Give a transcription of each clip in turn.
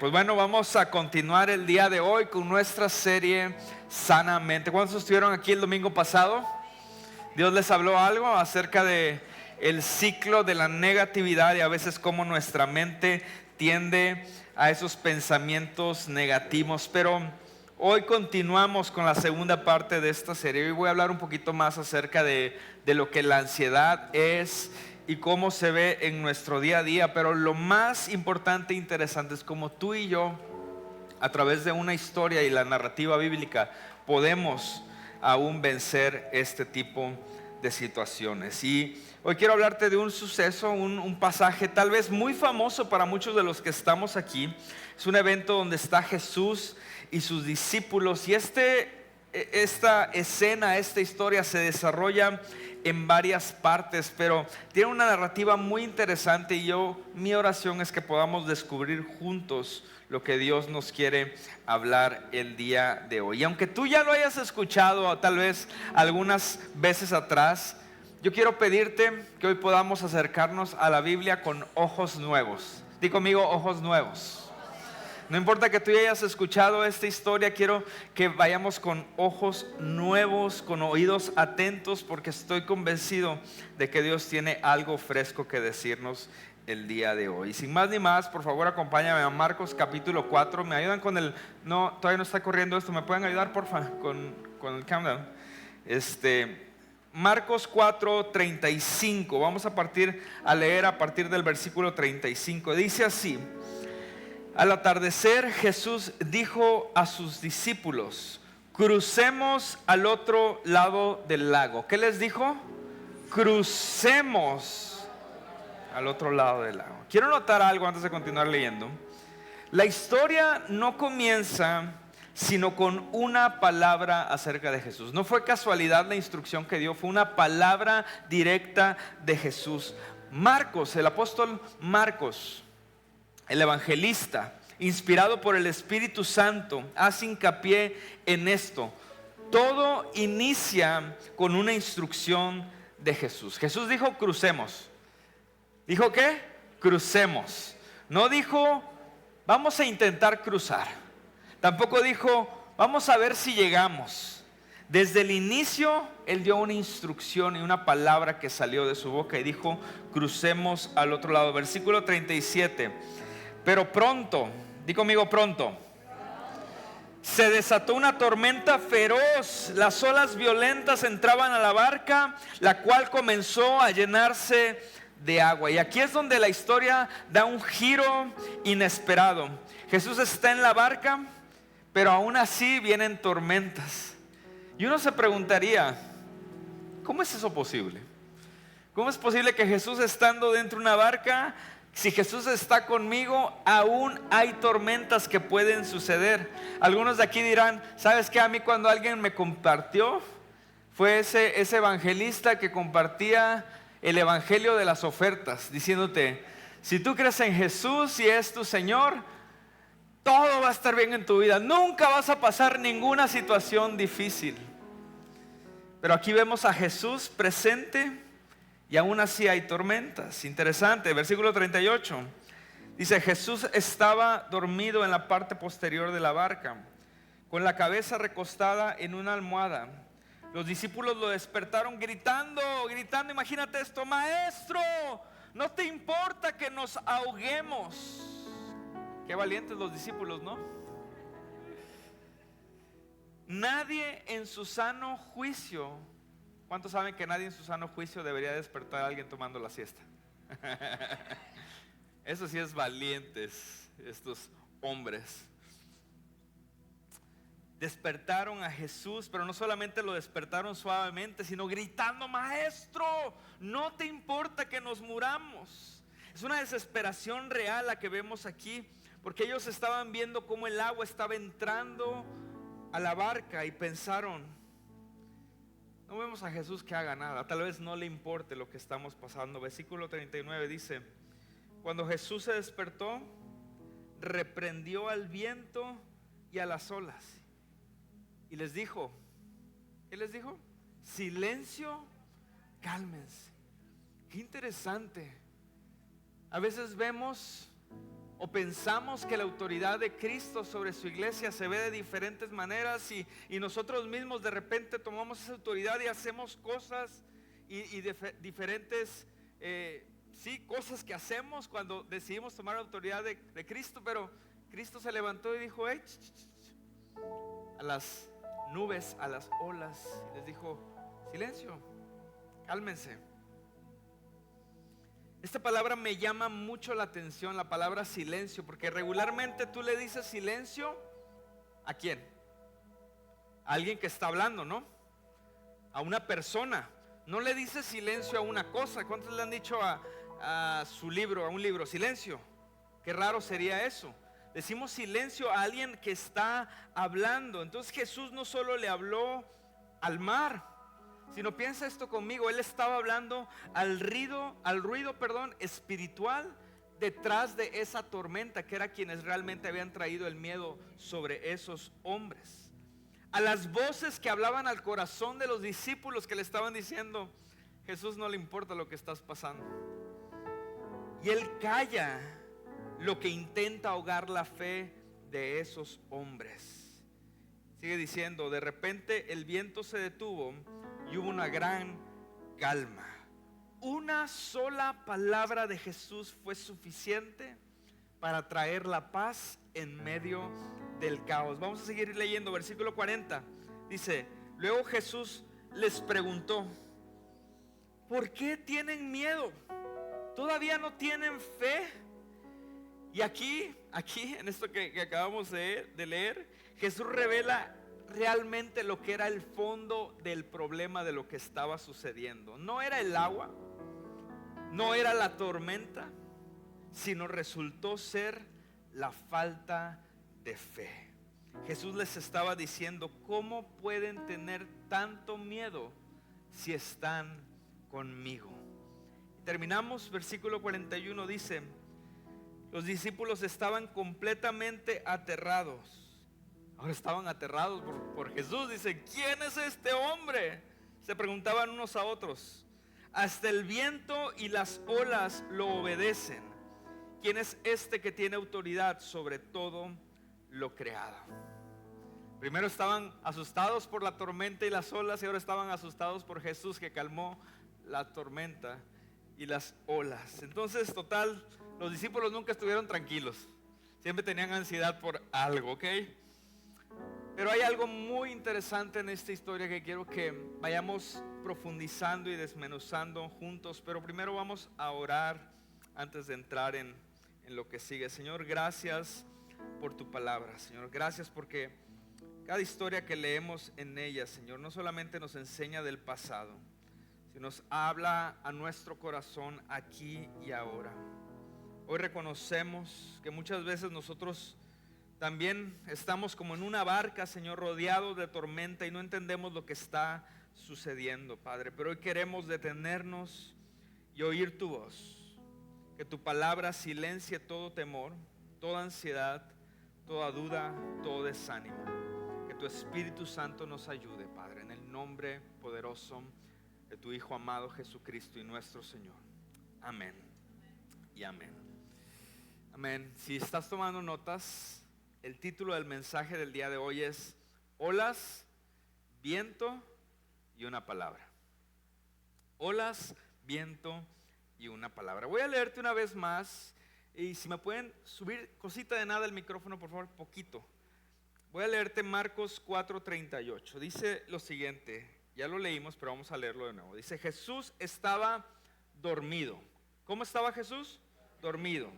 Pues bueno, vamos a continuar el día de hoy con nuestra serie Sanamente. ¿Cuántos estuvieron aquí el domingo pasado? Dios les habló algo acerca de el ciclo de la negatividad y a veces cómo nuestra mente tiende a esos pensamientos negativos. Pero hoy continuamos con la segunda parte de esta serie. Hoy voy a hablar un poquito más acerca de lo que la ansiedad es y cómo se ve en nuestro día a día. Pero lo más importante e interesante es cómo tú y yo, a través de una historia y la narrativa bíblica, podemos aún vencer este tipo de situaciones. Y hoy quiero hablarte de un suceso, un pasaje tal vez muy famoso para muchos de los que estamos aquí. Es un evento donde está Jesús y sus discípulos, y esta escena, esta historia se desarrolla en varias partes, pero tiene una narrativa muy interesante, y mi oración es que podamos descubrir juntos lo que Dios nos quiere hablar el día de hoy. Y aunque tú ya lo hayas escuchado tal vez algunas veces atrás, yo quiero pedirte que hoy podamos acercarnos a la Biblia con ojos nuevos. Di conmigo, ojos nuevos. No importa que tú ya hayas escuchado esta historia, quiero que vayamos con ojos nuevos, con oídos atentos, porque estoy convencido de que Dios tiene algo fresco que decirnos el día de hoy. Sin más ni más, por favor acompáñame a Marcos capítulo 4. ¿Me ayudan con no, todavía no está corriendo esto? ¿Me pueden ayudar porfa con el countdown? Marcos 4:35. Vamos a leer a partir del versículo 35. Dice así: al atardecer, Jesús dijo a sus discípulos: crucemos al otro lado del lago. ¿Qué les dijo? Crucemos al otro lado del lago. Quiero notar algo antes de continuar leyendo. La historia no comienza sino con una palabra acerca de Jesús. No fue casualidad la instrucción que dio, fue una palabra directa de Jesús. Marcos, el apóstol Marcos, el evangelista, inspirado por el Espíritu Santo, hace hincapié en esto. Todo inicia con una instrucción de Jesús. Jesús dijo: crucemos. ¿Dijo qué? Crucemos. No dijo: vamos a intentar cruzar. Tampoco dijo: vamos a ver si llegamos. Desde el inicio, Él dio una instrucción y una palabra que salió de su boca y dijo: crucemos al otro lado. Versículo 37. Pero pronto, di conmigo, pronto, se desató una tormenta feroz. Las olas violentas entraban a la barca, la cual comenzó a llenarse de agua. Y aquí es donde la historia da un giro inesperado. Jesús está en la barca, pero aún así vienen tormentas. Y uno se preguntaría: ¿cómo es eso posible? ¿Cómo es posible que Jesús, estando dentro de una barca, si Jesús está conmigo, aún hay tormentas que pueden suceder? Algunos de aquí dirán: ¿sabes qué? A mí, cuando alguien me compartió, fue ese evangelista que compartía el evangelio de las ofertas, diciéndote: si tú crees en Jesús y es tu Señor, todo va a estar bien en tu vida, nunca vas a pasar ninguna situación difícil. Pero aquí vemos a Jesús presente y aún así hay tormentas. Interesante, versículo 38. Dice: Jesús estaba dormido en la parte posterior de la barca, con la cabeza recostada en una almohada. Los discípulos lo despertaron gritando. Imagínate esto: maestro, ¿no te importa que nos ahoguemos? Qué valientes los discípulos, ¿no? Nadie en su sano juicio. ¿Cuántos saben que nadie en su sano juicio debería despertar a alguien tomando la siesta? Eso sí es valientes, estos hombres. Despertaron a Jesús, pero no solamente lo despertaron suavemente, sino gritando: maestro, ¿no te importa que nos muramos? Es una desesperación real la que vemos aquí, porque ellos estaban viendo cómo el agua estaba entrando a la barca y pensaron: no vemos a Jesús que haga nada, tal vez no le importe lo que estamos pasando. Versículo 39 dice: cuando Jesús se despertó, reprendió al viento y a las olas y les dijo, ¿qué les dijo? Silencio, cálmense. Qué interesante. A veces vemos O pensamos que la autoridad de Cristo sobre su iglesia se ve de diferentes maneras y nosotros mismos de repente tomamos esa autoridad y hacemos cosas y diferentes cosas que hacemos cuando decidimos tomar la autoridad de Cristo. Pero Cristo se levantó y dijo, hey, a las nubes, a las olas, les dijo, silencio, cálmense. Esta palabra me llama mucho la atención, la palabra silencio, porque regularmente tú le dices silencio ¿a quién? A alguien que está hablando, ¿no? A una persona. No le dices silencio a una cosa. ¿Cuántos le han dicho a su libro, a un libro, silencio? Qué raro sería eso. Decimos silencio a alguien que está hablando. Entonces Jesús no solo le habló al mar, sino piensa esto conmigo, Él estaba hablando al ruido espiritual detrás de esa tormenta, que era quienes realmente habían traído el miedo sobre esos hombres. A las voces que hablaban al corazón de los discípulos, que le estaban diciendo, Jesús, no le importa lo que estás pasando. Y Él calla lo que intenta ahogar la fe de esos hombres. Sigue diciendo, de repente el viento se detuvo y hubo una gran calma. Una sola palabra de Jesús fue suficiente para traer la paz en medio del caos. Vamos a seguir leyendo, versículo 40. Dice, luego Jesús les preguntó, ¿por qué tienen miedo? ¿Todavía no tienen fe? Y aquí en esto que acabamos de leer, Jesús revela realmente lo que era el fondo del problema de lo que estaba sucediendo. No era el agua, no era la tormenta, sino resultó ser la falta de fe. Jesús les estaba diciendo, ¿cómo pueden tener tanto miedo si están conmigo? Y terminamos, versículo 41 dice, los discípulos estaban completamente aterrados. Ahora estaban aterrados por Jesús. Dice, ¿quién es este hombre? Se preguntaban unos a otros. Hasta el viento y las olas lo obedecen. ¿Quién es este que tiene autoridad sobre todo lo creado? Primero estaban asustados por la tormenta y las olas, y ahora estaban asustados por Jesús, que calmó la tormenta y las olas. Entonces, total, los discípulos nunca estuvieron tranquilos. Siempre tenían ansiedad por algo, ¿ok? Pero hay algo muy interesante en esta historia que quiero que vayamos profundizando y desmenuzando juntos. Pero primero vamos a orar antes de entrar en lo que sigue. Señor, gracias por tu palabra. Señor, gracias porque cada historia que leemos en ella, Señor, no solamente nos enseña del pasado, sino nos habla a nuestro corazón aquí y ahora. Hoy reconocemos que muchas veces nosotros también estamos como en una barca, Señor, rodeados de tormenta y no entendemos lo que está sucediendo, Padre. Pero hoy queremos detenernos y oír tu voz. Que tu palabra silencie todo temor, toda ansiedad, toda duda, todo desánimo. Que tu Espíritu Santo nos ayude, Padre, en el nombre poderoso de tu Hijo amado Jesucristo y nuestro Señor. Amén y amén. Amén. Si estás tomando notas, el título del mensaje del día de hoy es Olas, viento y una palabra. Olas, viento y una palabra. Voy a leerte una vez más, y si me pueden subir cosita de nada el micrófono, por favor, poquito. Voy a leerte Marcos 4:38. Dice lo siguiente, ya lo leímos, pero vamos a leerlo de nuevo. Dice, Jesús estaba dormido. ¿Cómo estaba Jesús? Dormido.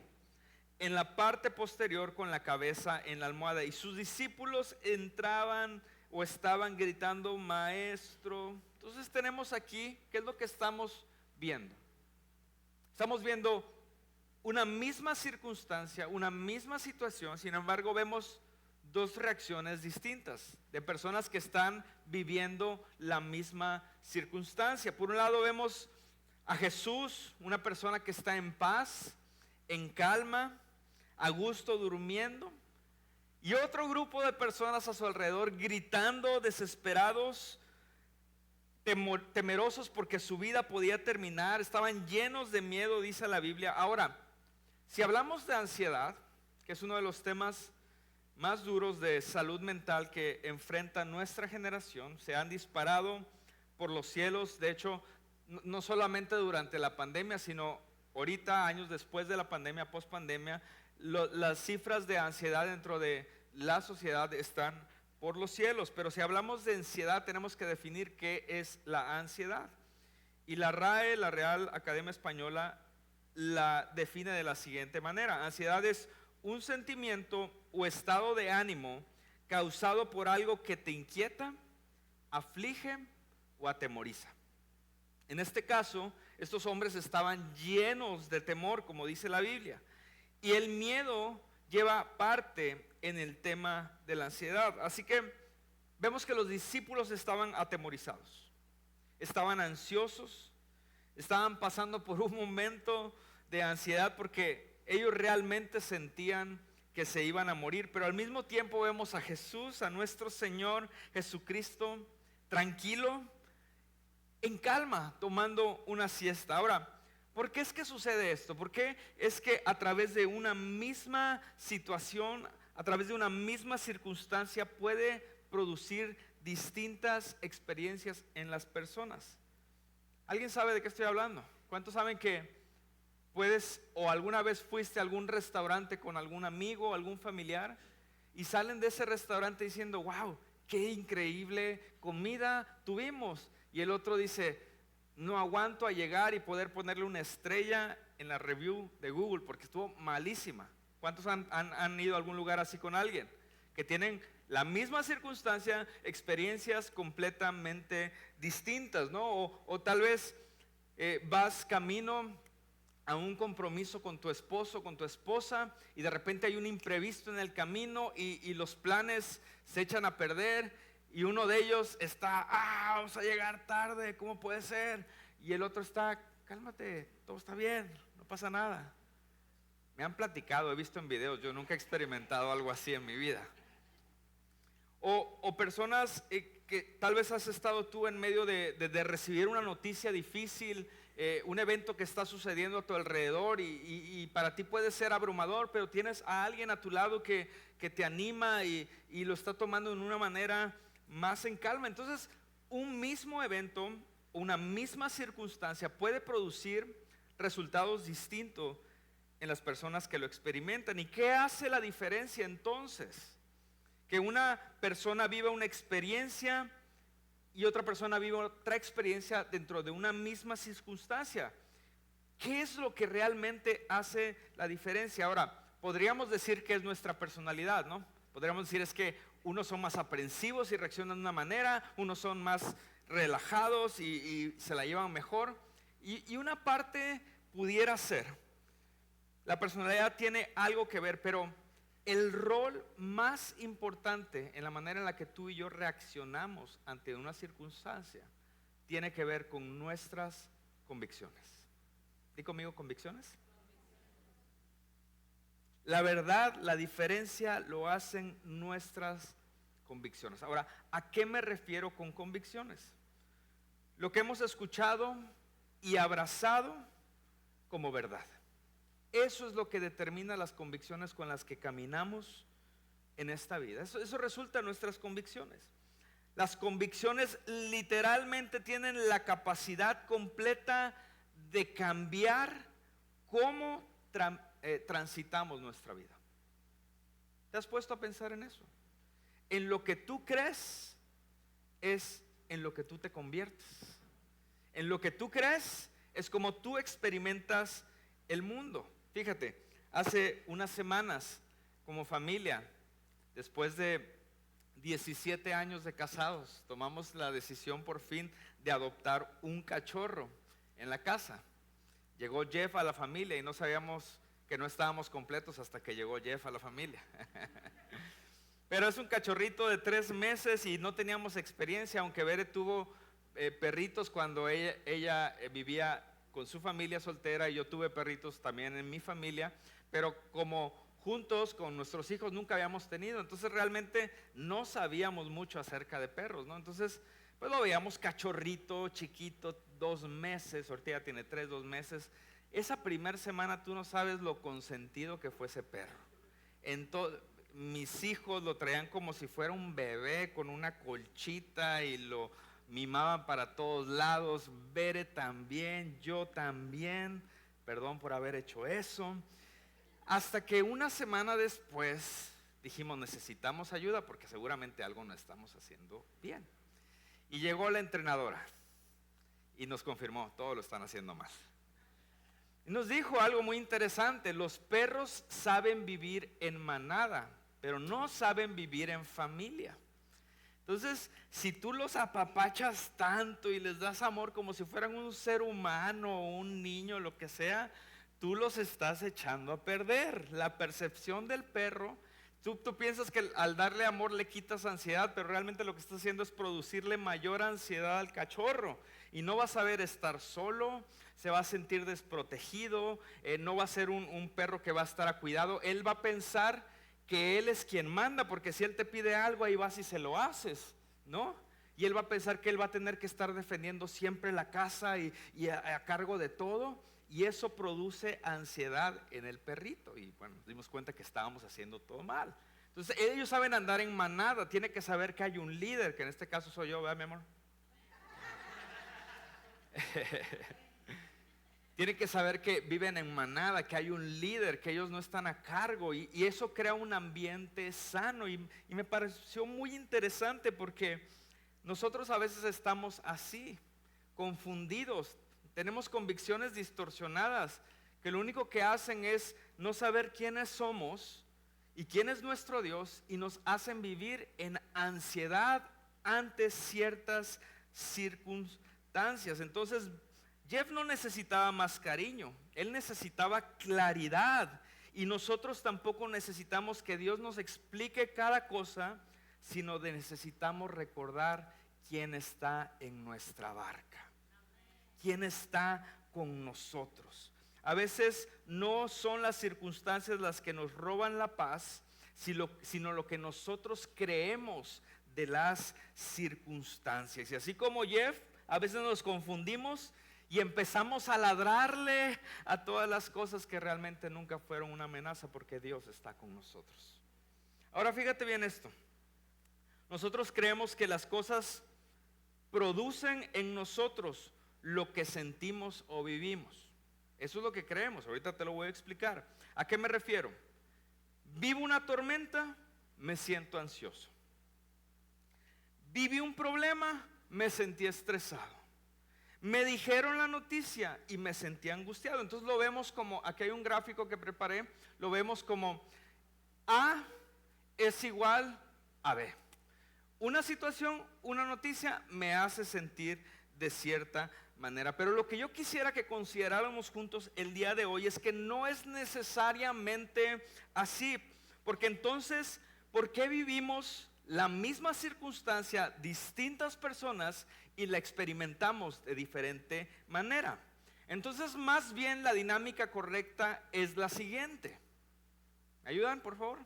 En la parte posterior, con la cabeza en la almohada, y sus discípulos entraban o estaban gritando, Maestro. Entonces tenemos aquí, ¿qué es lo que estamos viendo? Estamos viendo una misma circunstancia, una misma situación, sin embargo vemos dos reacciones distintas de personas que están viviendo la misma circunstancia. Por un lado vemos a Jesús, una persona que está en paz, en calma, a gusto durmiendo, y otro grupo de personas a su alrededor gritando, desesperados, temerosos porque su vida podía terminar, estaban llenos de miedo, dice la Biblia. Ahora, si hablamos de ansiedad, que es uno de los temas más duros de salud mental que enfrenta nuestra generación. Se han disparado por los cielos, de hecho, no solamente durante la pandemia, sino ahorita, años después de la pandemia, post pandemia, las cifras de ansiedad dentro de la sociedad están por los cielos. Pero si hablamos de ansiedad, tenemos que definir qué es la ansiedad. Y la RAE, la Real Academia Española, la define de la siguiente manera: ansiedad es un sentimiento o estado de ánimo causado por algo que te inquieta, aflige o atemoriza. En este caso, estos hombres estaban llenos de temor, como dice la Biblia, y el miedo lleva parte en el tema de la ansiedad. Así que vemos que los discípulos estaban atemorizados, estaban ansiosos, estaban pasando por un momento de ansiedad porque ellos realmente sentían que se iban a morir. Pero al mismo tiempo vemos a Jesús, a nuestro Señor Jesucristo, tranquilo, en calma, tomando una siesta. Ahora, ¿por qué es que sucede esto? ¿Por qué es que a través de una misma situación, a través de una misma circunstancia puede producir distintas experiencias en las personas? ¿Alguien sabe de qué estoy hablando? ¿Cuántos saben que puedes o alguna vez fuiste a algún restaurante con algún amigo o algún familiar y salen de ese restaurante diciendo, wow, qué increíble comida tuvimos? Y el otro dice, no aguanto a llegar y poder ponerle una estrella en la review de Google porque estuvo malísima. ¿Cuántos han ido a algún lugar así con alguien? Que tienen la misma circunstancia, experiencias completamente distintas, ¿no? O tal vez vas camino a un compromiso con tu esposo, con tu esposa, y de repente hay un imprevisto en el camino y los planes se echan a perder. Y uno de ellos está, vamos a llegar tarde, ¿cómo puede ser? Y el otro está, cálmate, todo está bien, no pasa nada. Me han platicado, he visto en videos, yo nunca he experimentado algo así en mi vida. O personas que tal vez has estado tú en medio de recibir una noticia difícil, un evento que está sucediendo a tu alrededor y para ti puede ser abrumador, pero tienes a alguien a tu lado que te anima y lo está tomando de una manera más en calma. Entonces, un mismo evento, una misma circunstancia puede producir resultados distintos en las personas que lo experimentan. ¿Y qué hace la diferencia entonces? Que una persona viva una experiencia y otra persona viva otra experiencia dentro de una misma circunstancia. ¿Qué es lo que realmente hace la diferencia? Ahora, podríamos decir que es nuestra personalidad, ¿no? Podríamos decir es que unos son más aprensivos y reaccionan de una manera, unos son más relajados y se la llevan mejor. Y una parte pudiera ser, la personalidad tiene algo que ver, pero el rol más importante en la manera en la que tú y yo reaccionamos ante una circunstancia tiene que ver con nuestras convicciones. Di conmigo, convicciones. La verdad, la diferencia lo hacen nuestras convicciones. Ahora, ¿a qué me refiero con convicciones? Lo que hemos escuchado y abrazado como verdad. Eso es lo que determina las convicciones con las que caminamos en esta vida. Eso resulta en nuestras convicciones. Las convicciones literalmente tienen la capacidad completa de cambiar cómo transitamos nuestra vida. ¿Te has puesto a pensar en eso? En lo que tú crees es en lo que tú te conviertes. En lo que tú crees es como tú experimentas el mundo. Fíjate, hace unas semanas como familia, después de 17 años de casados, tomamos la decisión por fin de adoptar un cachorro en la casa. Llegó Jeff a la familia y no sabíamos que no estábamos completos hasta que llegó Jeff a la familia. Pero es un cachorrito de 3 meses y no teníamos experiencia, aunque Bere tuvo perritos cuando ella vivía con su familia soltera y yo tuve perritos también en mi familia, pero como juntos con nuestros hijos nunca habíamos tenido, entonces realmente no sabíamos mucho acerca de perros, ¿no? Entonces pues lo veíamos cachorrito, chiquito, 2 meses, ahorita ya tiene 2 meses. Esa primera semana tú no sabes lo consentido que fue ese perro. mis hijos lo traían como si fuera un bebé con una colchita y lo mimaban para todos lados. Bere también, yo también, perdón por haber hecho eso. Hasta que una semana después dijimos, necesitamos ayuda porque seguramente algo no estamos haciendo bien. Y llegó la entrenadora y nos confirmó, todo lo están haciendo mal. Y nos dijo algo muy interesante: los perros saben vivir en manada, pero no saben vivir en familia. Entonces, si tú los apapachas tanto y les das amor como si fueran un ser humano o un niño, lo que sea, tú los estás echando a perder. La percepción del perro, tú piensas que al darle amor le quitas ansiedad, pero realmente lo que estás haciendo es producirle mayor ansiedad al cachorro. Y no va a saber estar solo, se va a sentir desprotegido, no va a ser un perro que va a estar a cuidado. Él va a pensar que él es quien manda, porque si él te pide algo, ahí vas y se lo haces, ¿no? Y él va a pensar que él va a tener que estar defendiendo siempre la casa y a cargo de todo. Y eso produce ansiedad en el perrito. Y bueno, nos dimos cuenta que estábamos haciendo todo mal. Entonces ellos saben andar en manada, tiene que saber que hay un líder, que en este caso soy yo, ¿verdad, mi amor? Tienen que saber que viven en manada, que hay un líder, que ellos no están a cargo, y eso crea un ambiente sano. Y me pareció muy interesante porque nosotros a veces estamos así, confundidos, tenemos convicciones distorsionadas, que lo único que hacen es no saber quiénes somos y quién es nuestro Dios, y nos hacen vivir en ansiedad ante ciertas circunstancias. Entonces, Jeff no necesitaba más cariño, él necesitaba claridad. Y nosotros tampoco necesitamos que Dios nos explique cada cosa, sino necesitamos recordar quién está en nuestra barca, quién está con nosotros. A veces no son las circunstancias las que nos roban la paz, sino lo que nosotros creemos de las circunstancias. Y así como Jeff, a veces nos confundimos y empezamos a ladrarle a todas las cosas que realmente nunca fueron una amenaza, porque Dios está con nosotros. Ahora fíjate bien esto. Nosotros creemos que las cosas producen en nosotros lo que sentimos o vivimos. Eso es lo que creemos. Ahorita te lo voy a explicar. ¿A qué me refiero? Vivo una tormenta, me siento ansioso. Viví un problema, me sentí estresado. Me dijeron la noticia y me sentí angustiado. Entonces lo vemos como, aquí hay un gráfico que preparé, lo vemos como A es igual a B. Una situación, una noticia me hace sentir de cierta manera. Pero lo que yo quisiera que consideráramos juntos el día de hoy es que no es necesariamente así. Porque entonces, ¿por qué vivimos la misma circunstancia, distintas personas, y la experimentamos de diferente manera? Entonces, más bien la dinámica correcta es la siguiente. ¿Me ayudan, por favor?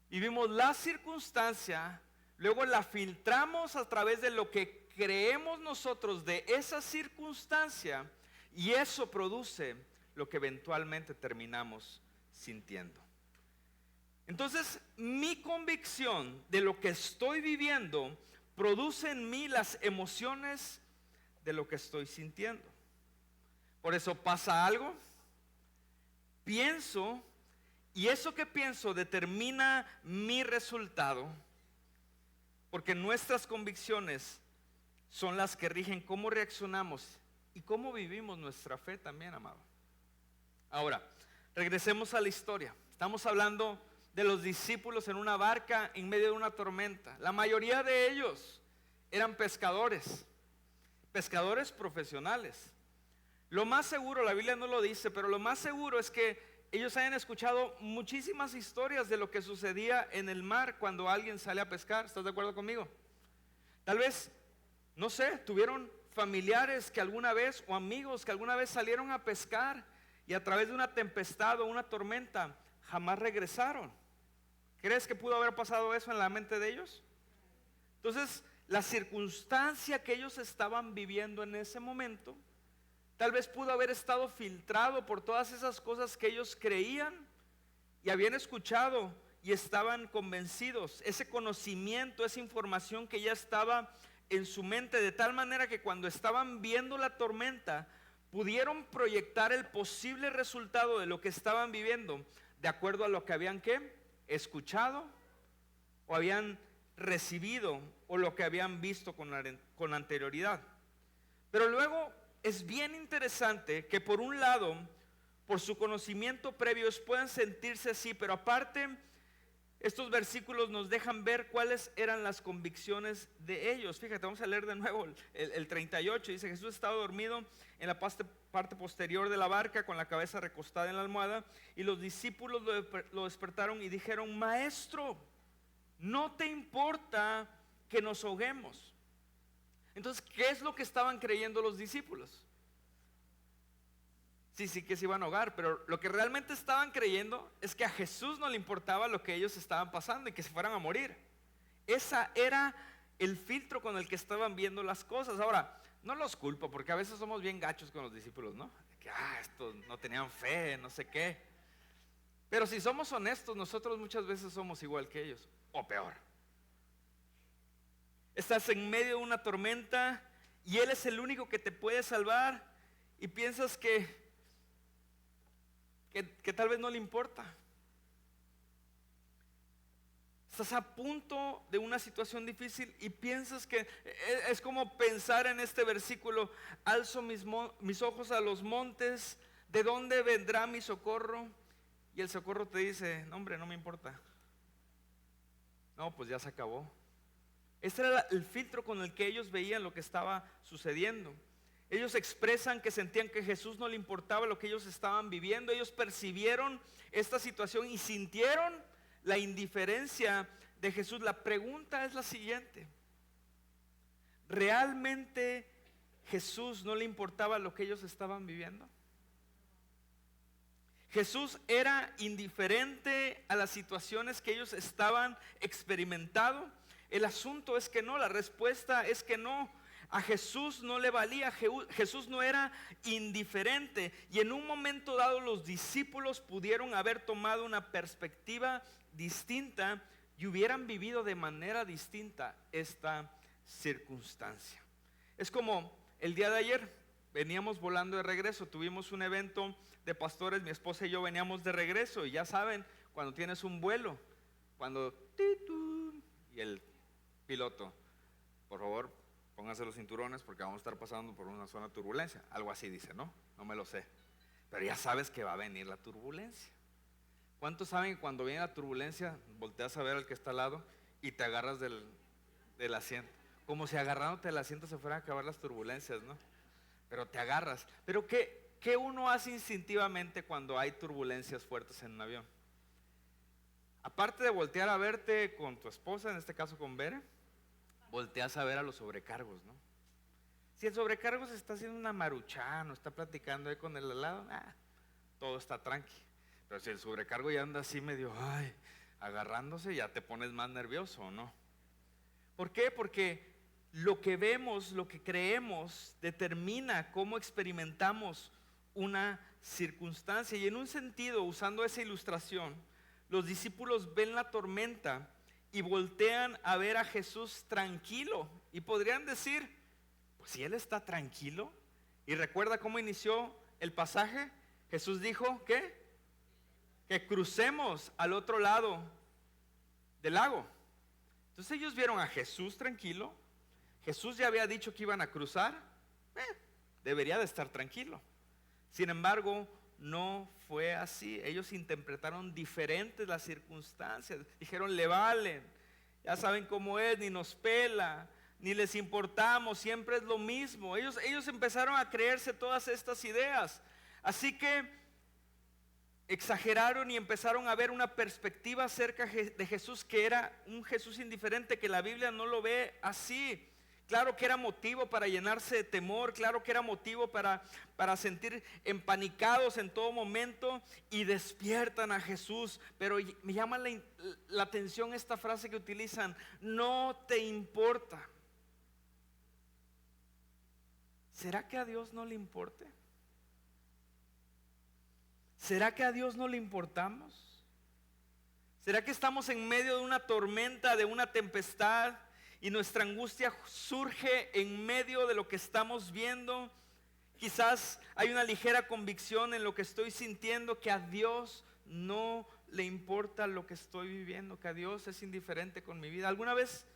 Vivimos la circunstancia, luego la filtramos a través de lo que creemos nosotros de esa circunstancia, y eso produce lo que eventualmente terminamos sintiendo. Entonces, mi convicción de lo que estoy viviendo produce en mí las emociones de lo que estoy sintiendo. Por eso pasa algo, pienso, y eso que pienso determina mi resultado, porque nuestras convicciones son las que rigen cómo reaccionamos y cómo vivimos nuestra fe también, amado. Ahora, regresemos a la historia. Estamos hablando de los discípulos en una barca en medio de una tormenta. La mayoría de ellos eran pescadores profesionales. Lo más seguro, la Biblia no lo dice, pero lo más seguro es que ellos hayan escuchado muchísimas historias de lo que sucedía en el mar cuando alguien sale a pescar. ¿Estás de acuerdo conmigo? Tal vez, no sé, tuvieron familiares que alguna vez, o amigos que alguna vez salieron a pescar y a través de una tempestad o una tormenta jamás regresaron. ¿Crees que pudo haber pasado eso en la mente de ellos? Entonces, la circunstancia que ellos estaban viviendo en ese momento, tal vez pudo haber estado filtrado por todas esas cosas que ellos creían, y habían escuchado y estaban convencidos. Ese conocimiento, esa información que ya estaba en su mente, de tal manera que cuando estaban viendo la tormenta, pudieron proyectar el posible resultado de lo que estaban viviendo, de acuerdo a lo que habían escuchado o habían recibido o lo que habían visto con anterioridad. Pero luego es bien interesante que por un lado, por su conocimiento previo, puedan sentirse así, pero aparte, estos versículos nos dejan ver cuáles eran las convicciones de ellos. Fíjate, vamos a leer de nuevo el 38. Dice: Jesús estaba dormido en la parte posterior de la barca, con la cabeza recostada en la almohada, y los discípulos lo despertaron y dijeron: Maestro, ¿no te importa que nos ahoguemos? Entonces, ¿qué es lo que estaban creyendo los discípulos? Sí, que se iban a ahogar, pero lo que realmente estaban creyendo es que a Jesús no le importaba lo que ellos estaban pasando y que se fueran a morir. Esa era el filtro con el que estaban viendo las cosas. Ahora, no los culpo, porque a veces somos bien gachos con los discípulos, ¿no? De que, estos no tenían fe, no sé qué. Pero si somos honestos, nosotros muchas veces somos igual que ellos, o peor. Estás en medio de una tormenta y Él es el único que te puede salvar, y piensas que tal vez no le importa. Estás a punto de una situación difícil y piensas que es como pensar en este versículo: alzo mis ojos a los montes, ¿de dónde vendrá mi socorro? Y el socorro te dice: no, hombre, no me importa. No, pues ya se acabó. Este era el filtro con el que ellos veían lo que estaba sucediendo. Ellos expresan que sentían que Jesús no le importaba lo que ellos estaban viviendo. Ellos percibieron esta situación y sintieron la indiferencia de Jesús. La pregunta es la siguiente: ¿realmente Jesús no le importaba lo que ellos estaban viviendo? ¿Jesús era indiferente a las situaciones que ellos estaban experimentando? El asunto es que no, la respuesta es que no. A Jesús no le valía, Jesús no era indiferente. Y en un momento dado los discípulos pudieron haber tomado una perspectiva distinta y hubieran vivido de manera distinta esta circunstancia. Es como el día de ayer, veníamos volando de regreso, tuvimos un evento de pastores, mi esposa y yo veníamos de regreso, y ya saben, cuando tienes un vuelo, cuando y el piloto: por favor, pónganse los cinturones porque vamos a estar pasando por una zona de turbulencia. Algo así dice, ¿no? No me lo sé. Pero ya sabes que va a venir la turbulencia. ¿Cuántos saben que cuando viene la turbulencia volteas a ver al que está al lado y te agarras del asiento? Como si agarrándote del asiento se fueran a acabar las turbulencias, ¿no? Pero te agarras. Pero ¿qué uno hace instintivamente cuando hay turbulencias fuertes en un avión? Aparte de voltear a verte con tu esposa, en este caso con Vera, volteas a ver a los sobrecargos, ¿no? Si el sobrecargo se está haciendo una maruchan o está platicando ahí con el al lado, todo está tranqui. Pero si el sobrecargo ya anda así medio, agarrándose, ya te pones más nervioso, ¿no? ¿Por qué? Porque lo que vemos, lo que creemos, determina cómo experimentamos una circunstancia. Y en un sentido, usando esa ilustración, los discípulos ven la tormenta y voltean a ver a Jesús tranquilo, y podrían decir: pues si Él está tranquilo. Y recuerda cómo inició el pasaje. Jesús dijo que crucemos al otro lado del lago. Entonces ellos vieron a Jesús tranquilo. Jesús ya había dicho que iban a cruzar. Debería de estar tranquilo. Sin embargo, no fue así. Ellos interpretaron diferentes las circunstancias. Dijeron: le valen, ya saben cómo es, ni nos pela, ni les importamos, siempre es lo mismo. Ellos empezaron a creerse todas estas ideas. Así que exageraron y empezaron a ver una perspectiva acerca de Jesús que era un Jesús indiferente, que la Biblia no lo ve así. Claro que era motivo para llenarse de temor, claro que era motivo para sentir empanicados en todo momento, y despiertan a Jesús. Pero me llama la atención esta frase que utilizan: no te importa. ¿Será que a Dios no le importe? ¿Será que a Dios no le importamos? ¿Será que estamos en medio de una tormenta, de una tempestad, y nuestra angustia surge en medio de lo que estamos viendo? Quizás hay una ligera convicción en lo que estoy sintiendo, que a Dios no le importa lo que estoy viviendo, que a Dios es indiferente con mi vida. ¿Alguna vez,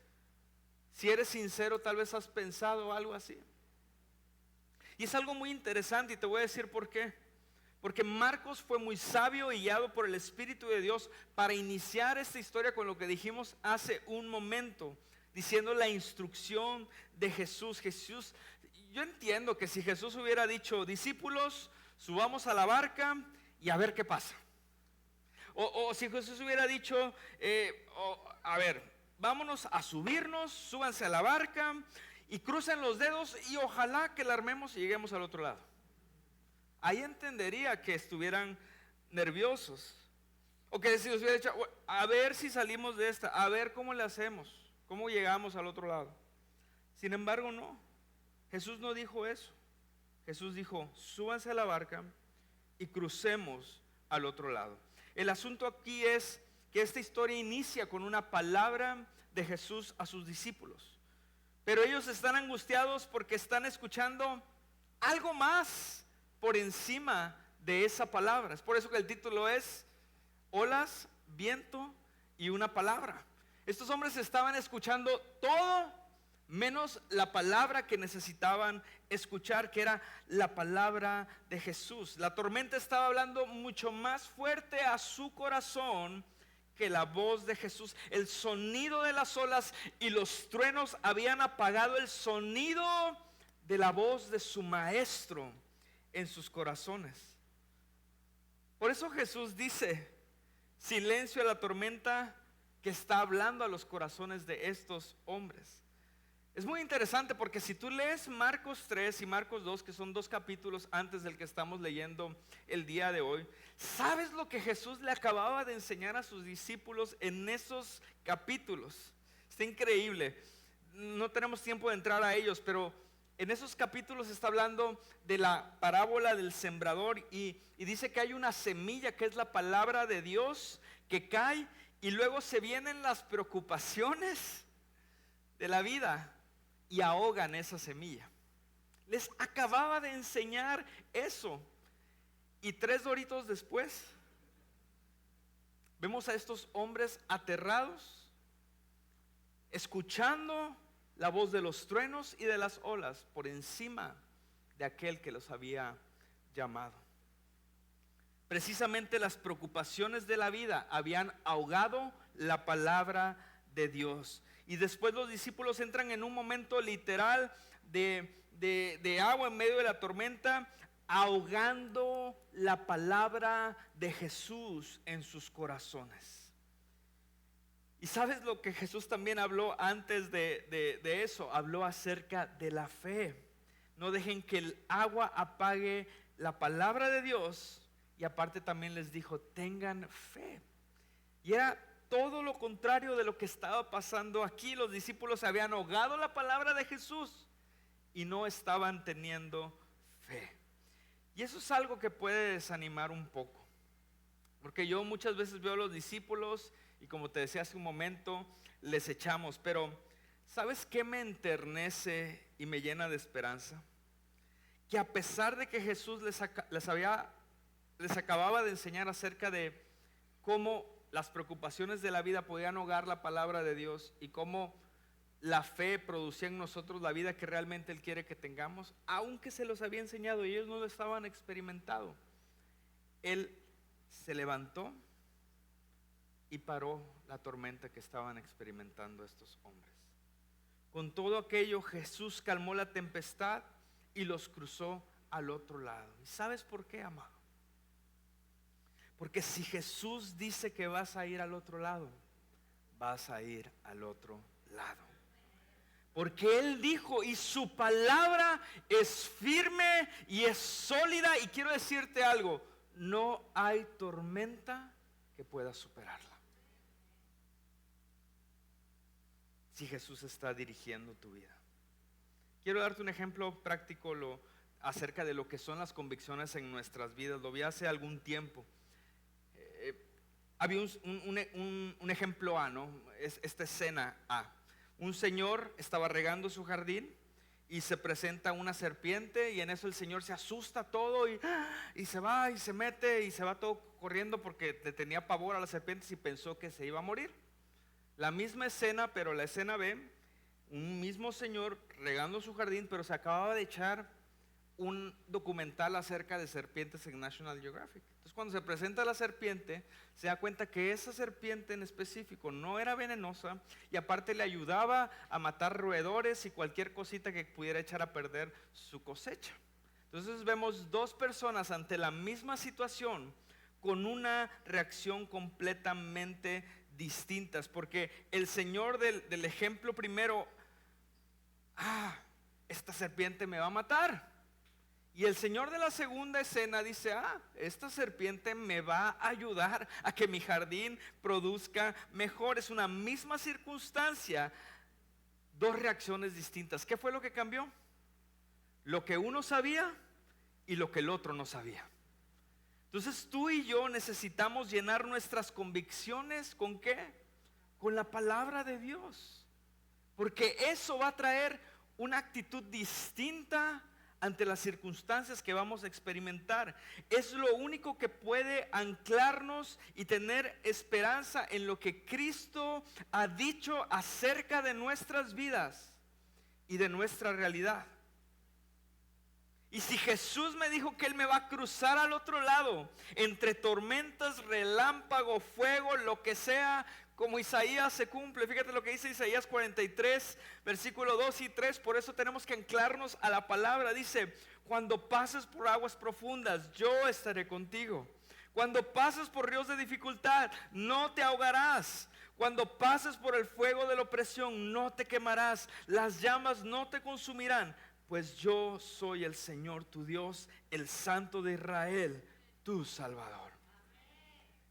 si eres sincero, tal vez has pensado algo así? Y es algo muy interesante, y te voy a decir por qué. Porque Marcos fue muy sabio y guiado por el Espíritu de Dios para iniciar esta historia con lo que dijimos hace un momento, diciendo la instrucción de Jesús. Yo entiendo que si Jesús hubiera dicho: discípulos, subamos a la barca y a ver qué pasa. O si Jesús hubiera dicho: a ver, vámonos a subirnos, súbanse a la barca y crucen los dedos y ojalá que la armemos y lleguemos al otro lado. Ahí entendería que estuvieran nerviosos. O que si les hubiera dicho: a ver si salimos de esta, a ver cómo le hacemos, cómo llegamos al otro lado. Sin embargo, no. Jesús no dijo eso. Jesús dijo: súbanse a la barca y crucemos al otro lado. El asunto aquí es que esta historia inicia con una palabra de Jesús a sus discípulos. Pero ellos están angustiados porque están escuchando algo más por encima de esa palabra. Es por eso que el título es olas, viento y una palabra. Estos hombres estaban escuchando todo menos la palabra que necesitaban escuchar, que era la palabra de Jesús. La tormenta estaba hablando mucho más fuerte a su corazón que la voz de Jesús. El sonido de las olas y los truenos habían apagado el sonido de la voz de su maestro en sus corazones. Por eso Jesús dice: silencio a la tormenta que está hablando a los corazones de estos hombres. Es muy interesante porque si tú lees Marcos 3 y Marcos 2, que son 2 capítulos antes del que estamos leyendo el día de hoy, ¿sabes lo que Jesús le acababa de enseñar a sus discípulos en esos capítulos? Está increíble. No tenemos tiempo de entrar a ellos, pero en esos capítulos está hablando de la parábola del sembrador y dice que hay una semilla que es la palabra de Dios que cae, y luego se vienen las preocupaciones de la vida y ahogan esa semilla. Les acababa de enseñar eso, y 3 doritos después vemos a estos hombres aterrados, escuchando la voz de los truenos y de las olas por encima de aquel que los había llamado. Precisamente las preocupaciones de la vida habían ahogado la palabra de Dios. Y después los discípulos entran en un momento literal de agua en medio de la tormenta, ahogando la palabra de Jesús en sus corazones. Y sabes lo que Jesús también habló antes de eso, habló acerca de la fe. No dejen que el agua apague la palabra de Dios, y aparte también les dijo: tengan fe. Y era todo lo contrario de lo que estaba pasando aquí. Los discípulos habían ahogado la palabra de Jesús y no estaban teniendo fe. Y eso es algo que puede desanimar un poco, porque yo muchas veces veo a los discípulos y, como te decía hace un momento, les echamos. Pero ¿sabes qué me enternece y me llena de esperanza? Que a pesar de que Jesús les acababa de enseñar acerca de cómo las preocupaciones de la vida podían ahogar la palabra de Dios y cómo la fe producía en nosotros la vida que realmente Él quiere que tengamos, aunque se los había enseñado y ellos no lo estaban experimentando, Él se levantó y paró la tormenta que estaban experimentando estos hombres. Con todo aquello, Jesús calmó la tempestad y los cruzó al otro lado. ¿Y sabes por qué, amado? Porque si Jesús dice que vas a ir al otro lado, vas a ir al otro lado. Porque Él dijo, y su palabra es firme y es sólida. Y quiero decirte algo: no hay tormenta que pueda superarla. Si Jesús está dirigiendo tu vida. Quiero darte un ejemplo práctico acerca de lo que son las convicciones en nuestras vidas. Lo vi hace algún tiempo. Había un ejemplo A, ¿no? Esta escena A. Un señor estaba regando su jardín y se presenta una serpiente, y en eso el señor se asusta todo y se va y se mete y se va todo corriendo porque le tenía pavor a las serpientes y pensó que se iba a morir. La misma escena, pero la escena B, un mismo señor regando su jardín, pero se acababa de echar un documental acerca de serpientes en National Geographic. Entonces, cuando se presenta la serpiente, se da cuenta que esa serpiente en específico no era venenosa, y aparte le ayudaba a matar roedores y cualquier cosita que pudiera echar a perder su cosecha. Entonces vemos dos personas ante la misma situación con una reacción completamente distintas, porque el señor del ejemplo primero, esta serpiente me va a matar. Y el señor de la segunda escena dice, esta serpiente me va a ayudar a que mi jardín produzca mejor. Es una misma circunstancia, dos reacciones distintas. ¿Qué fue lo que cambió? Lo que uno sabía y lo que el otro no sabía. Entonces tú y yo necesitamos llenar nuestras convicciones ¿con qué? Con la palabra de Dios. Porque eso va a traer una actitud distinta ante las circunstancias que vamos a experimentar. Es lo único que puede anclarnos y tener esperanza en lo que Cristo ha dicho acerca de nuestras vidas y de nuestra realidad. Y si Jesús me dijo que Él me va a cruzar al otro lado, entre tormentas, relámpago, fuego, lo que sea, como Isaías se cumple. Fíjate lo que dice Isaías 43, versículo 2 y 3. Por eso tenemos que anclarnos a la palabra. Dice, cuando pases por aguas profundas, yo estaré contigo. Cuando pases por ríos de dificultad, no te ahogarás. Cuando pases por el fuego de la opresión, no te quemarás. Las llamas no te consumirán. Pues yo soy el Señor tu Dios, el Santo de Israel, tu Salvador.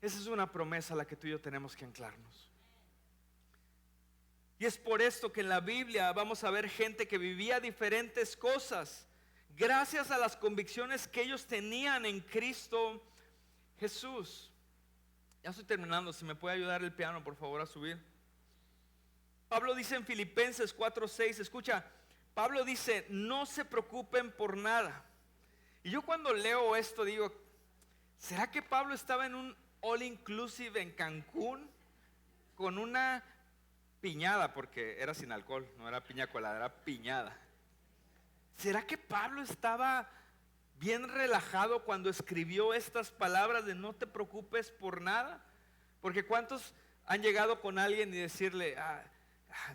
Esa es una promesa a la que tú y yo tenemos que anclarnos. Y es por esto que en la Biblia vamos a ver gente que vivía diferentes cosas gracias a las convicciones que ellos tenían en Cristo Jesús. Ya estoy terminando, si me puede ayudar el piano por favor a subir. Pablo dice en Filipenses 4:6, escucha, Pablo dice, no se preocupen por nada. Y yo cuando leo esto digo, ¿será que Pablo estaba en un all inclusive en Cancún con una piñada? Porque era sin alcohol, no era piña colada, era piñada. ¿Será que Pablo estaba bien relajado cuando escribió estas palabras de no te preocupes por nada? Porque ¿cuántos han llegado con alguien y decirle,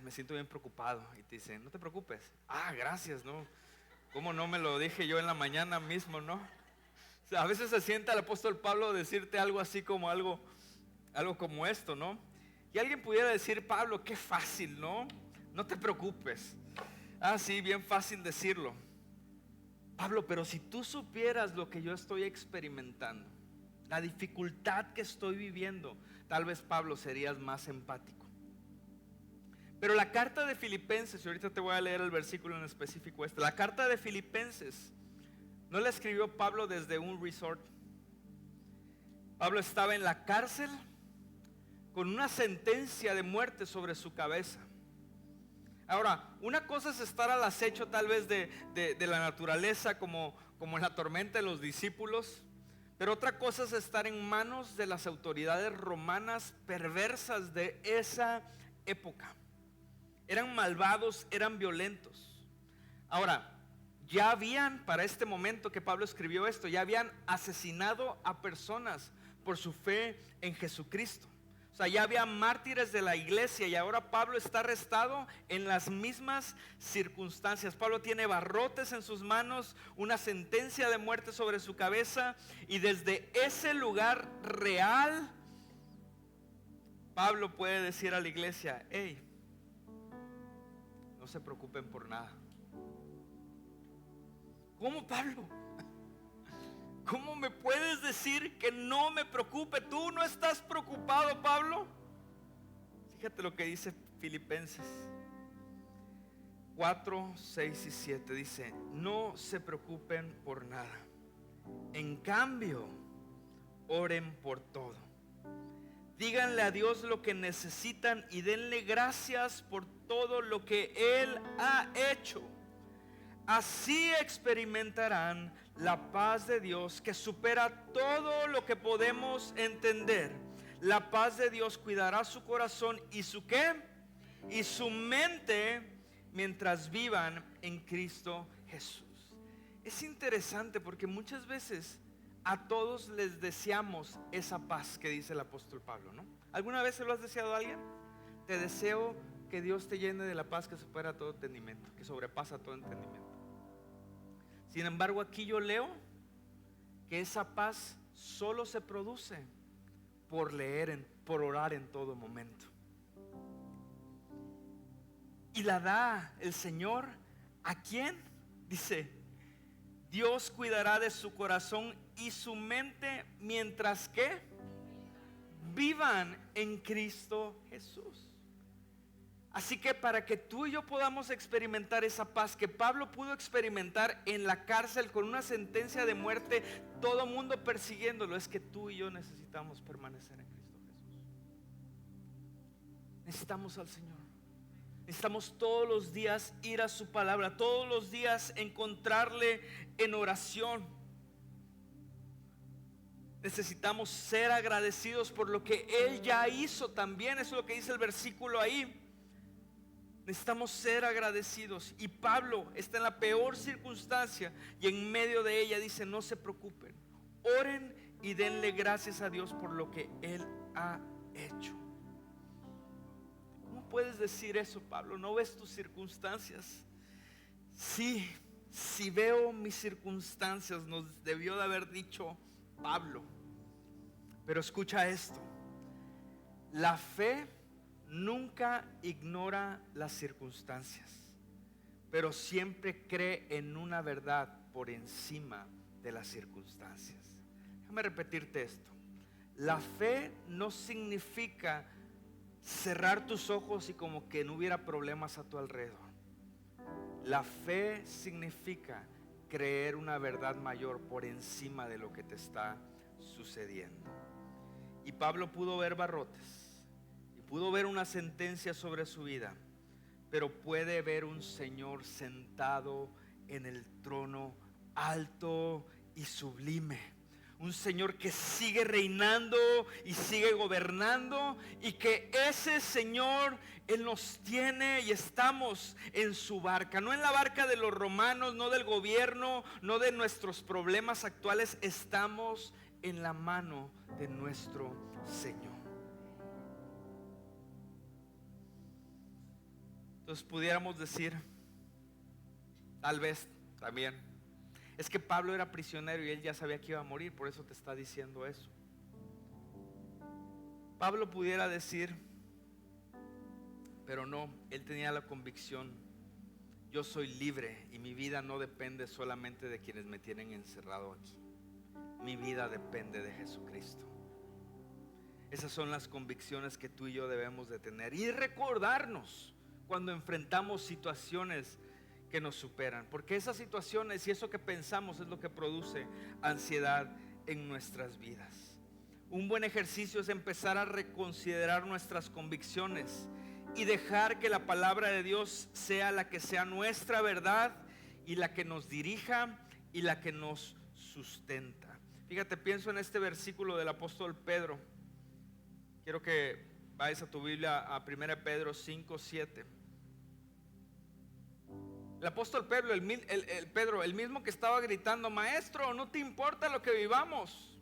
me siento bien preocupado? Y te dicen, no te preocupes. Gracias, ¿no? ¿Cómo no me lo dije yo en la mañana mismo, no? O sea, a veces se sienta el apóstol Pablo a decirte algo así como algo como esto, ¿no? Y alguien pudiera decir, Pablo, qué fácil, ¿no? No te preocupes. Sí, bien fácil decirlo. Pablo, pero si tú supieras lo que yo estoy experimentando, la dificultad que estoy viviendo, tal vez, Pablo, serías más empático. Pero la carta de Filipenses, y ahorita te voy a leer el versículo en específico la carta de Filipenses no la escribió Pablo desde un resort. Pablo estaba en la cárcel con una sentencia de muerte sobre su cabeza. Ahora, una cosa es estar al acecho tal vez de la naturaleza como en la tormenta de los discípulos, pero otra cosa es estar en manos de las autoridades romanas perversas de esa época. Eran malvados, eran violentos. Ahora, ya habían, para este momento que Pablo escribió esto, ya habían asesinado a personas por su fe en Jesucristo. O sea, ya había mártires de la iglesia, y ahora Pablo está arrestado en las mismas circunstancias. Pablo tiene barrotes en sus manos, una sentencia de muerte sobre su cabeza, y desde ese lugar real Pablo puede decir a la iglesia, hey, no se preocupen por nada. ¿Cómo, Pablo? ¿Cómo me puedes decir que no me preocupe? ¿Tú no estás preocupado, Pablo? Fíjate lo que dice Filipenses 4, 6 y 7. Dice, no se preocupen por nada. En cambio, oren por todo. díganle a Dios lo que necesitan y denle gracias por todo lo que Él ha hecho. Así experimentarán la paz de Dios que supera todo lo que podemos entender. La paz de Dios cuidará su corazón y su ¿qué? Y su mente mientras vivan en Cristo Jesús. Es interesante porque muchas veces a todos les deseamos esa paz que dice el apóstol Pablo, ¿no? ¿Alguna vez se lo has deseado a alguien? Te deseo que Dios te llene de la paz que supera todo entendimiento, que sobrepasa todo entendimiento. Sin embargo, aquí yo leo que esa paz solo se produce por leer, por orar en todo momento. Y la da el Señor ¿a quién? Dice, Dios cuidará de su corazón y su mente mientras que vivan en Cristo Jesús. Así que para que tú y yo podamos experimentar esa paz que Pablo pudo experimentar en la cárcel con una sentencia de muerte, todo mundo persiguiéndolo, es que tú y yo necesitamos permanecer en Cristo Jesús. Necesitamos al Señor. Necesitamos todos los días ir a su palabra, todos los días encontrarle en oración. Necesitamos ser agradecidos por lo que Él ya hizo también. Eso es lo que dice el versículo ahí. Necesitamos ser agradecidos. Y Pablo está en la peor circunstancia y en medio de ella dice: no se preocupen, oren y denle gracias a Dios por lo que Él ha hecho. ¿Cómo puedes decir eso, Pablo? ¿No ves tus circunstancias? Sí, si veo mis circunstancias, nos debió de haber dicho Pablo. Pero escucha esto: la fe nunca ignora las circunstancias, pero siempre cree en una verdad por encima de las circunstancias. Déjame repetirte esto: la fe no significa cerrar tus ojos y como que no hubiera problemas a tu alrededor. La fe significa creer una verdad mayor por encima de lo que te está sucediendo. Y Pablo pudo ver barrotes, pudo ver una sentencia sobre su vida, pero puede ver un Señor sentado en el trono alto y sublime. Un Señor que sigue reinando y sigue gobernando, y que ese Señor Él nos tiene y estamos en su barca. No en la barca de los romanos, no del gobierno, no de nuestros problemas actuales. Estamos en la mano de nuestro Señor. Entonces pudiéramos decir, tal vez también, es que Pablo era prisionero y él ya sabía que iba a morir, por eso te está diciendo eso. Pablo pudiera decir, pero no, él tenía la convicción: yo soy libre y mi vida no depende solamente de quienes me tienen encerrado aquí. Mi vida depende de Jesucristo. Esas son las convicciones que tú y yo debemos de tener y recordarnos cuando enfrentamos situaciones que nos superan, porque esas situaciones y eso que pensamos es lo que produce ansiedad en nuestras vidas. Un buen ejercicio es empezar a reconsiderar nuestras convicciones y dejar que la palabra de Dios sea la que sea nuestra verdad y la que nos dirija y la que nos sustenta. Fíjate, pienso en este versículo del apóstol Pedro. Quiero que vayas a tu Biblia a 1 Pedro 5:7. El apóstol Pedro, el mismo que estaba gritando: maestro, no te importa lo que vivamos.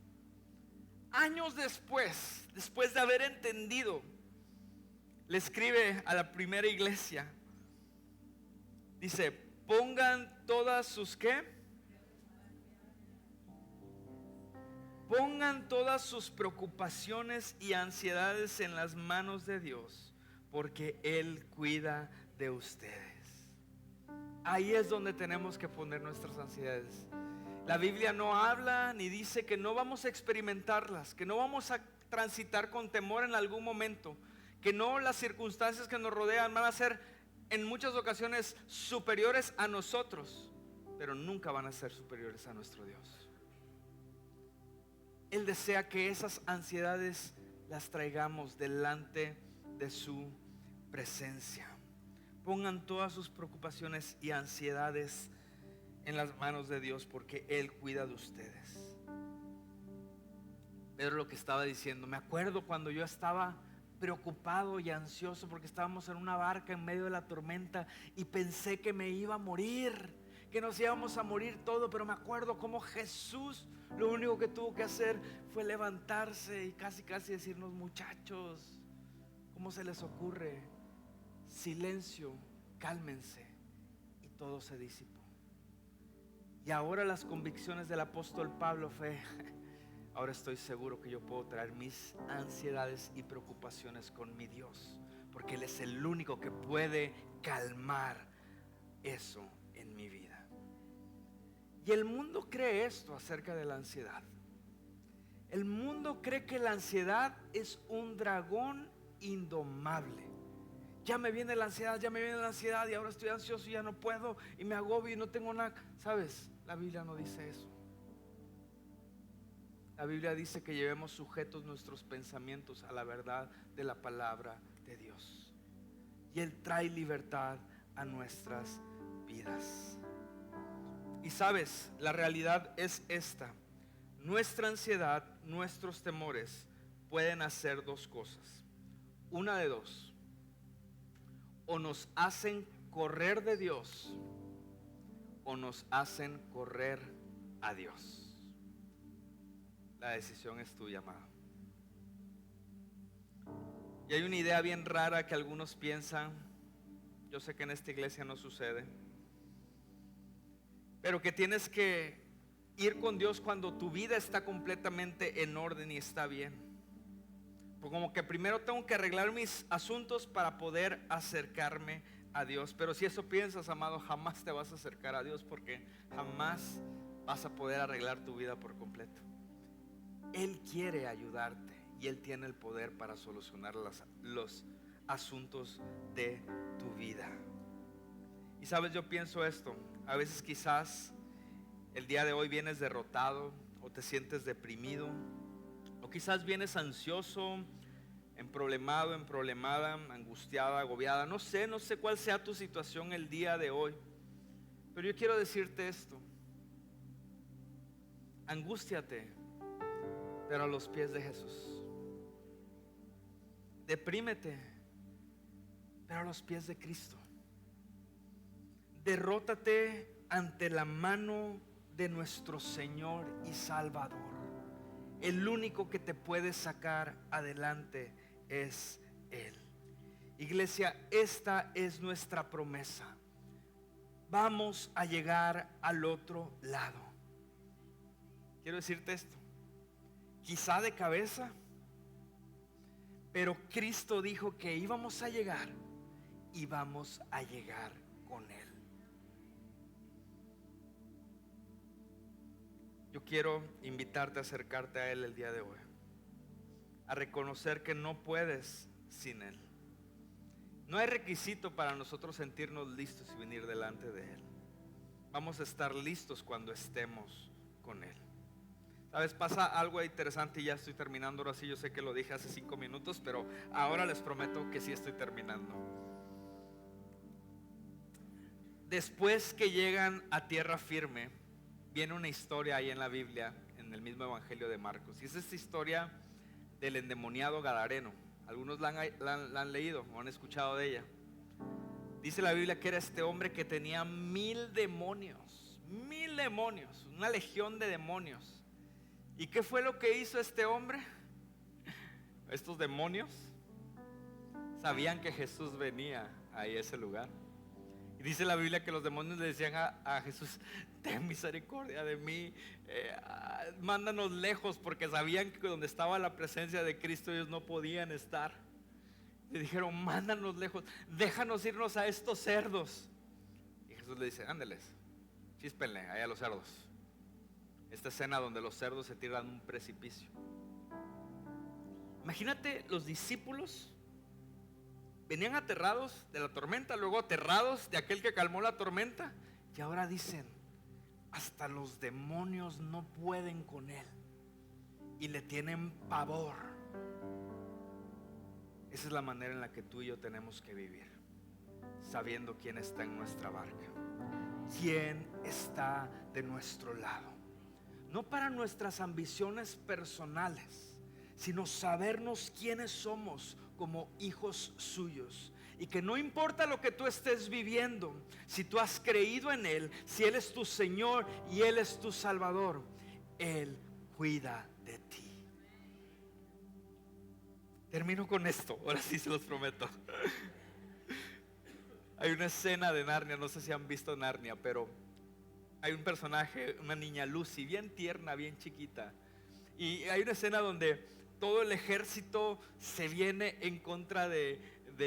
Años después de haber entendido, le escribe a la primera iglesia. Dice: pongan todas sus ¿qué? Pongan todas sus preocupaciones y ansiedades en las manos de Dios, porque Él cuida de ustedes. Ahí es donde tenemos que poner nuestras ansiedades. La Biblia no habla ni dice que no vamos a experimentarlas, que no vamos a transitar con temor en algún momento, que no, las circunstancias que nos rodean van a ser en muchas ocasiones superiores a nosotros, pero nunca van a ser superiores a nuestro Dios. Él desea que esas ansiedades las traigamos delante de su presencia. Pongan todas sus preocupaciones y ansiedades en las manos de Dios, porque Él cuida de ustedes. Pedro lo que estaba diciendo: me acuerdo cuando yo estaba preocupado y ansioso porque estábamos en una barca en medio de la tormenta y pensé que me iba a morir, que nos íbamos a morir todo, pero me acuerdo cómo Jesús lo único que tuvo que hacer fue levantarse y casi decirnos: muchachos, ¿cómo se les ocurre? Silencio, cálmense, y todo se disipó. Y ahora las convicciones del apóstol Pablo fue: ahora estoy seguro que yo puedo traer mis ansiedades y preocupaciones con mi Dios, porque Él es el único que puede calmar eso en mi vida. Y el mundo cree esto acerca de la ansiedad. El mundo cree que la ansiedad es un dragón indomable. Ya me viene la ansiedad, y ahora estoy ansioso y ya no puedo, y me agobio y no tengo nada. ¿Sabes? La Biblia no dice eso. La Biblia dice que llevemos sujetos nuestros pensamientos a la verdad de la palabra de Dios, y Él trae libertad a nuestras vidas. Y sabes, la realidad es esta: nuestra ansiedad, nuestros temores pueden hacer dos cosas. Una de dos: o nos hacen correr de Dios, o nos hacen correr a Dios. La decisión es tuya, amado. Y hay una idea bien rara que algunos piensan, yo sé que en esta iglesia no sucede, pero que tienes que ir con Dios cuando tu vida está completamente en orden y está bien. Pues como que primero tengo que arreglar mis asuntos para poder acercarme a Dios. Pero si eso piensas, amado, jamás te vas a acercar a Dios, porque jamás vas a poder arreglar tu vida por completo. Él quiere ayudarte y Él tiene el poder para solucionar los asuntos de tu vida. Y sabes, yo pienso esto: a veces quizás el día de hoy vienes derrotado, o te sientes deprimido, o quizás vienes ansioso, emproblemado, emproblemada, angustiada, agobiada. No sé cuál sea tu situación el día de hoy, pero yo quiero decirte esto: angústiate, pero a los pies de Jesús. Deprímete, pero a los pies de Cristo. Derrótate ante la mano de nuestro Señor y Salvador. El único que te puede sacar adelante es Él. Iglesia, esta es nuestra promesa. Vamos a llegar al otro lado. Quiero decirte esto: quizá de cabeza, pero Cristo dijo que íbamos a llegar, y vamos a llegar con Él. Yo quiero invitarte a acercarte a Él el día de hoy, a reconocer que no puedes sin Él. No hay requisito para nosotros sentirnos listos y venir delante de Él. Vamos a estar listos cuando estemos con Él. Sabes, pasa algo interesante, y ya estoy terminando. Ahora sí, yo sé que lo dije hace 5 minutos, pero ahora les prometo que sí estoy terminando. Después que llegan a tierra firme, viene una historia ahí en la Biblia, en el mismo Evangelio de Marcos, y es esta historia del endemoniado gadareno. Algunos la han leído o han escuchado de ella. Dice la Biblia que era este hombre que tenía 1000 demonios, una legión de demonios. ¿Y qué fue lo que hizo este hombre? Estos demonios sabían que Jesús venía a ese lugar. Y dice la Biblia que los demonios le decían a Jesús: ten misericordia de mí, mándanos lejos, porque sabían que donde estaba la presencia de Cristo ellos no podían estar. Le dijeron: mándanos lejos, déjanos irnos a estos cerdos. Y Jesús le dice: ándeles, chíspenle ahí a los cerdos. Esta escena donde los cerdos se tiran a un precipicio. Imagínate, los discípulos venían aterrados de la tormenta, luego aterrados de aquel que calmó la tormenta, y ahora dicen: hasta los demonios no pueden con Él, y le tienen pavor. Esa es la manera en la que tú y yo tenemos que vivir, sabiendo quién está en nuestra barca, quién está de nuestro lado. No para nuestras ambiciones personales, sino sabernos quiénes somos como hijos suyos. Y que no importa lo que tú estés viviendo, si tú has creído en Él, si Él es tu Señor y Él es tu Salvador, Él cuida de ti. Termino con esto, ahora sí se los prometo. Hay una escena de Narnia, no sé si han visto Narnia, pero hay un personaje, una niña Lucy, bien tierna, bien chiquita. Y hay una escena donde todo el ejército se viene en contra de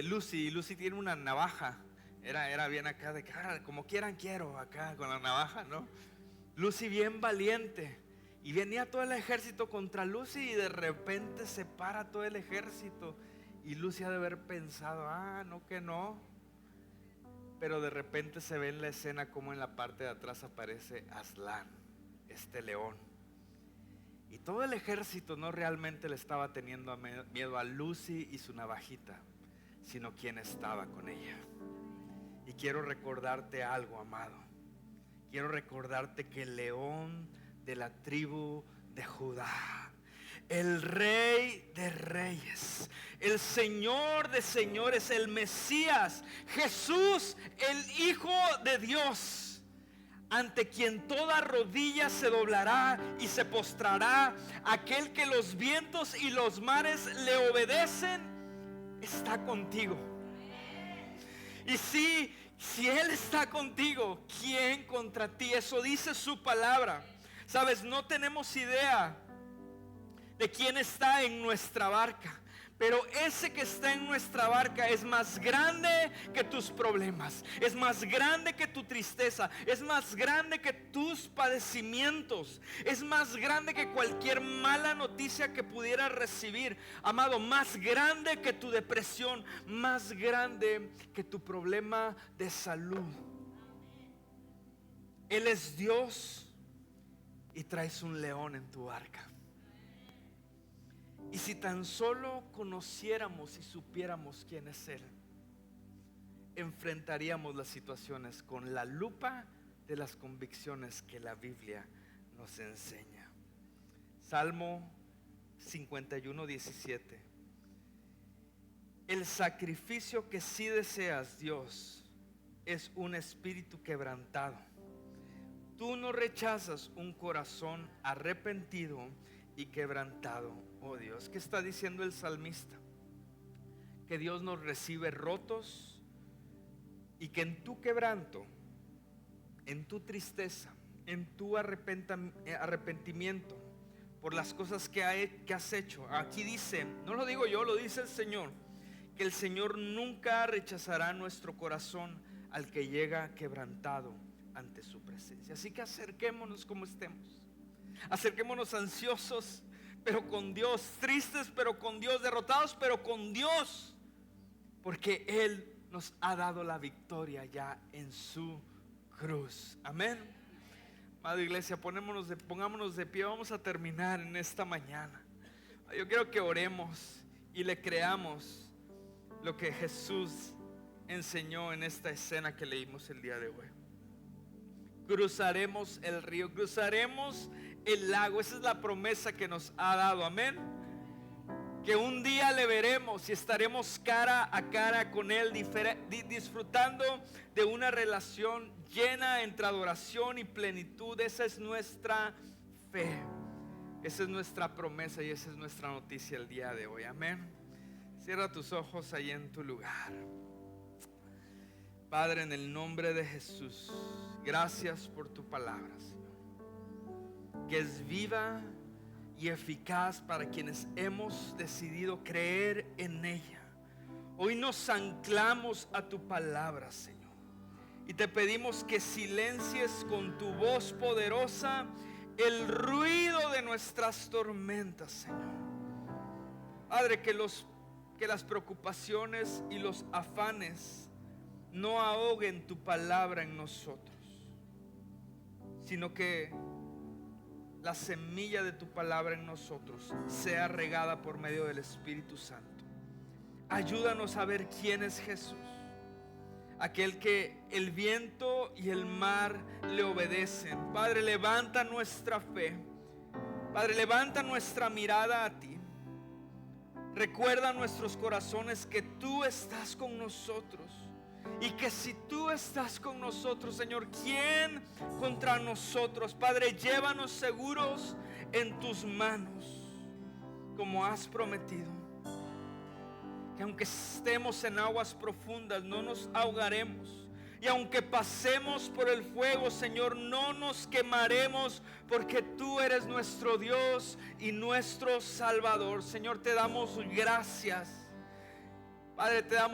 Lucy. Y Lucy tiene una navaja. Era bien acá de cara, como quieran quiero, acá con la navaja, ¿no? Lucy bien valiente. Y venía todo el ejército contra Lucy y de repente se para todo el ejército. Y Lucy ha de haber pensado, no que no. Pero de repente se ve en la escena como en la parte de atrás aparece Aslan, este león. Y todo el ejército no realmente le estaba teniendo miedo a Lucy y su navajita, sino quien estaba con ella. Y quiero recordarte algo, amado. Quiero recordarte que el león de la tribu de Judá, el Rey de Reyes, el Señor de señores, el Mesías, Jesús, el Hijo de Dios, ante quien toda rodilla se doblará y se postrará, aquel que los vientos y los mares le obedecen, está contigo. Y si Él está contigo, ¿quién contra ti? Eso dice su palabra. Sabes, no tenemos idea de quién está en nuestra barca, pero ese que está en nuestra barca es más grande que tus problemas, es más grande que tu tristeza, es más grande que tus padecimientos, es más grande que cualquier mala noticia que pudieras recibir, amado, más grande que tu depresión, más grande que tu problema de salud. Él es Dios y traes un león en tu barca. Y si tan solo conociéramos y supiéramos quién es Él, enfrentaríamos las situaciones con la lupa de las convicciones que la Biblia nos enseña. Salmo 51:17. El sacrificio que sí deseas, Dios, es un espíritu quebrantado. Tú no rechazas un corazón arrepentido y quebrantado, oh Dios. ¿Qué está diciendo el salmista? Que Dios nos recibe rotos y que en tu quebranto, en tu tristeza, en tu arrepentimiento por las cosas que has hecho. Aquí dice, no lo digo yo, lo dice el Señor, que el Señor nunca rechazará nuestro corazón al que llega quebrantado ante su presencia. Así que acerquémonos como estemos. Acerquémonos ansiosos, pero con Dios, tristes, pero con Dios, derrotados, pero con Dios, porque Él nos ha dado la victoria ya en su cruz. Amén. Amada iglesia, pongámonos de pie. Vamos a terminar en esta mañana. Yo quiero que oremos y le creamos lo que Jesús enseñó en esta escena que leímos el día de hoy. Cruzaremos el río, cruzaremos el lago. Esa es la promesa que nos ha dado, amén. Que un día le veremos y estaremos cara a cara con Él, disfrutando de una relación llena entre adoración y plenitud. Esa es nuestra fe, esa es nuestra promesa y esa es nuestra noticia el día de hoy, amén. Cierra tus ojos ahí en tu lugar. Padre, en el nombre de Jesús, gracias por tu palabra, Señor, que es viva y eficaz para quienes hemos decidido creer en ella. Hoy nos anclamos a tu palabra, Señor, y te pedimos que silencies con tu voz poderosa el ruido de nuestras tormentas, Señor. Padre, que las preocupaciones y los afanes no ahoguen tu palabra en nosotros, sino que la semilla de tu palabra en nosotros sea regada por medio del Espíritu Santo. ayúdanos a ver quién es Jesús, aquel que el viento y el mar le obedecen. Padre, levanta nuestra fe. Padre, levanta nuestra mirada a ti. Recuerda a nuestros corazones que tú estás con nosotros. Y que si tú estás con nosotros, Señor, ¿quién contra nosotros? Padre, llévanos seguros en tus manos, como has prometido. Que aunque estemos en aguas profundas, no nos ahogaremos. Y aunque pasemos por el fuego, Señor, no nos quemaremos, porque tú eres nuestro Dios y nuestro Salvador. Señor, te damos gracias. Padre, te damos